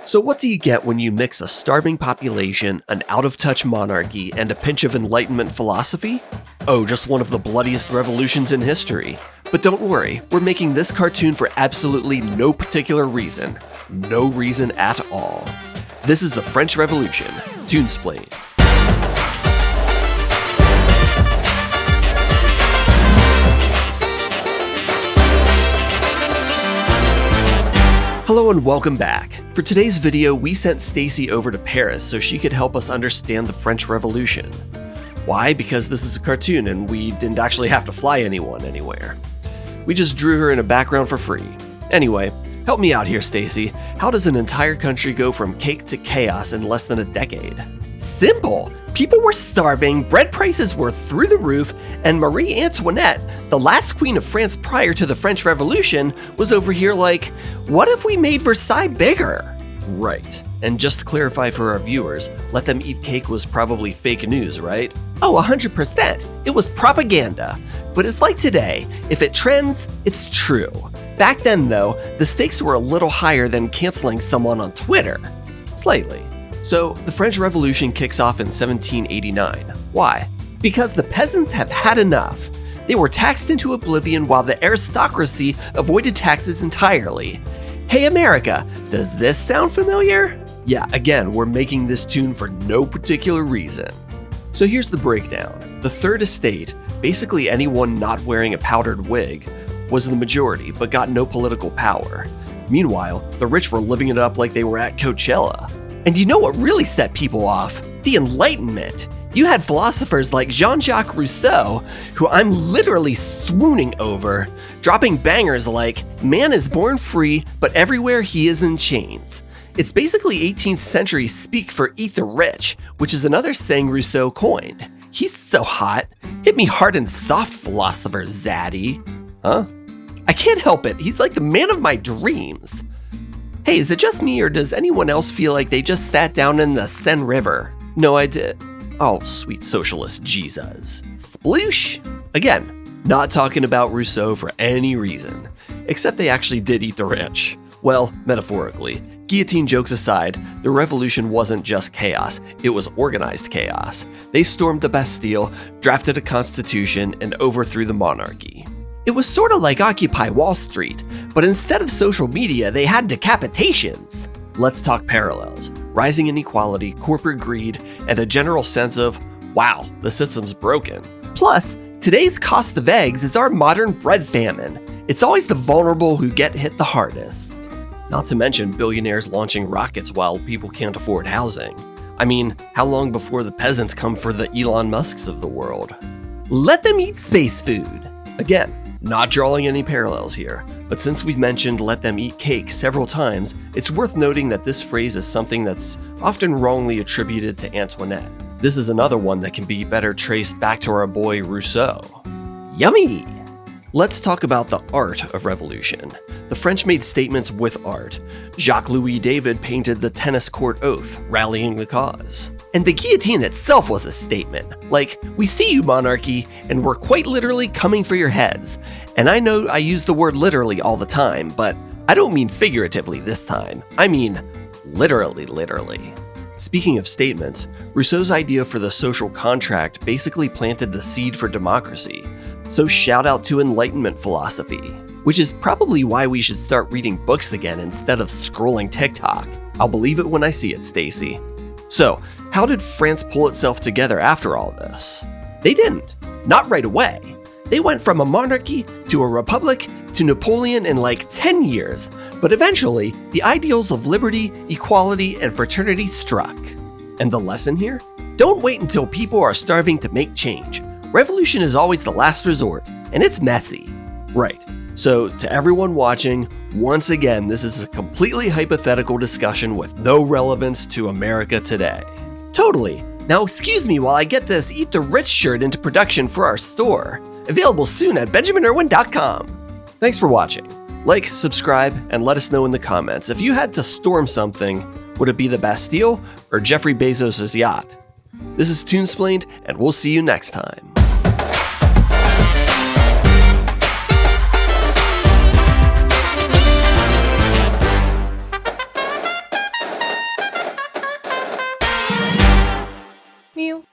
So what do you get when you mix a starving population, an out-of-touch monarchy, and a pinch of Enlightenment philosophy? Oh, just one of the bloodiest revolutions in history. But don't worry, we're making this cartoon for absolutely no particular reason. No reason at all. This is the French Revolution, Toonsplained. Hello and welcome back. For today's video, we sent Stacey over to Paris so she could help us understand the French Revolution. Why? Because this is a cartoon and we didn't actually have to fly anyone anywhere. We just drew her in a background for free. Anyway, help me out here, Stacey. How does an entire country go from cake to chaos in less than a decade? Simple! People were starving, bread prices were through the roof, and Marie Antoinette, the last queen of France prior to the French Revolution, was over here like, what if we made Versailles bigger? Right. And just to clarify for our viewers, let them eat cake was probably fake news, right? Oh, 100%. It was propaganda. But it's like today, if it trends, it's true. Back then though, the stakes were a little higher than canceling someone on Twitter. Slightly. So, the French Revolution kicks off in 1789. Why? Because the peasants have had enough. They were taxed into oblivion while the aristocracy avoided taxes entirely. Hey America, does this sound familiar? Yeah, again, we're making this tune for no particular reason. So here's the breakdown. The Third Estate, basically anyone not wearing a powdered wig, was the majority but got no political power. Meanwhile, the rich were living it up like they were at Coachella. And you know what really set people off? The Enlightenment. You had philosophers like Jean-Jacques Rousseau, who I'm literally swooning over, dropping bangers like, man is born free, but everywhere he is in chains. It's basically 18th century speak for eat the rich, which is another saying Rousseau coined. He's so hot. Hit me hard and soft, philosopher Zaddy. Huh? I can't help it. He's like the man of my dreams. Hey, is it just me or does anyone else feel like they just sat down in the Seine River? No, I did. Oh, sweet socialist Jesus. Sploosh! Again, not talking about Rousseau for any reason, except they actually did eat the rich. Well, metaphorically. Guillotine jokes aside, the revolution wasn't just chaos, it was organized chaos. They stormed the Bastille, drafted a constitution, and overthrew the monarchy. It was sort of like Occupy Wall Street, but instead of social media, they had decapitations. Let's talk parallels. Rising inequality, corporate greed, and a general sense of, wow, the system's broken. Plus, today's cost of eggs is our modern bread famine. It's always the vulnerable who get hit the hardest. Not to mention billionaires launching rockets while people can't afford housing. I mean, how long before the peasants come for the Elon Musks of the world? Let them eat space food. Again, not drawing any parallels here, but since we've mentioned let them eat cake several times, it's worth noting that this phrase is something that's often wrongly attributed to Antoinette. This is another one that can be better traced back to our boy Rousseau. Yummy! Let's talk about the art of revolution. The French made statements with art. Jacques-Louis David painted the tennis court oath, rallying the cause. And the guillotine itself was a statement. Like, we see you, monarchy, and we're quite literally coming for your heads. And I know I use the word literally all the time, but I don't mean figuratively this time. I mean literally. Speaking of statements, Rousseau's idea for the social contract basically planted the seed for democracy. So shout out to Enlightenment philosophy, which is probably why we should start reading books again instead of scrolling TikTok. I'll believe it when I see it, Stacey. So, how did France pull itself together after all this? They didn't. Not right away. They went from a monarchy to a republic to Napoleon in like 10 years, but eventually, the ideals of liberty, equality, and fraternity struck. And the lesson here? Don't wait until people are starving to make change. Revolution is always the last resort, and it's messy. Right. So, to everyone watching, once again, this is a completely hypothetical discussion with no relevance to America today. Totally. Now excuse me while I get this Eat the Rich shirt into production for our store. Available soon at benjaminirwin.com. Thanks for watching. Like, subscribe, and let us know in the comments. If you had to storm something, would it be the Bastille or Jeffrey Bezos' yacht? This is Toonsplained, and we'll see you next time. Mew.